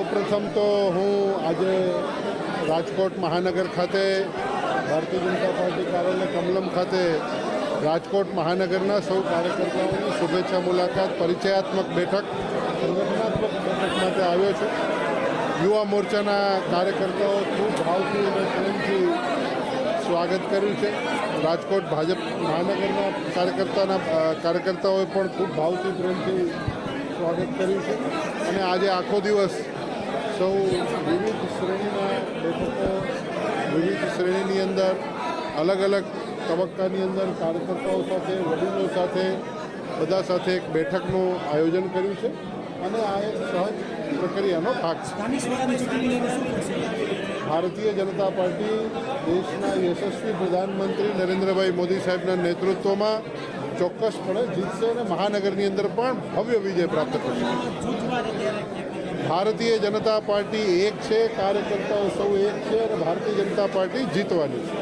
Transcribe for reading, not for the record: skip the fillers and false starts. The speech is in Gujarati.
સૌપ્રથમ તો હું આજે રાજકોટ મહાનગર ખાતે ભારતીય જનતા પાર્ટી કાર્યાલય કમલમ ખાતે રાજકોટ મહાનગરના સૌ કાર્યકર્તાઓની શુભેચ્છા મુલાકાત પરિચયાત્મક બેઠક સંગઠનાત્મક બેઠક માટે આવ્યો છું. યુવા મોરચાના કાર્યકર્તાઓ ખૂબ ભાવથી અને પ્રેમથી સ્વાગત કર્યું છે. રાજકોટ ભાજપ મહાનગરના કાર્યકર્તાઓએ પણ ખૂબ ભાવથી પ્રેમથી સ્વાગત કર્યું છે. અને આજે આખો દિવસ સૌ વિવિધ શ્રેણીના બેઠકો વિવિધ શ્રેણીની અંદર અલગ અલગ તબક્કાની અંદર કાર્યકર્તાઓ સાથે વડીલો સાથે બધા સાથે એક બેઠકનું આયોજન કર્યું છે અને આ એક સહજ પ્રક્રિયાનો ભાગ છે. ભારતીય જનતા પાર્ટી દેશના યશસ્વી પ્રધાનમંત્રી નરેન્દ્રભાઈ મોદી સાહેબના નેતૃત્વમાં ચોક્કસપણે જીતશે અને મહાનગરની અંદર પણ ભવ્ય વિજય પ્રાપ્ત કરશે. ભારતીય જનતા પાર્ટી એક છે, કાર્યકર્તાઓ સૌ એક છે અને ભારતીય જનતા પાર્ટી જીતવાની છે.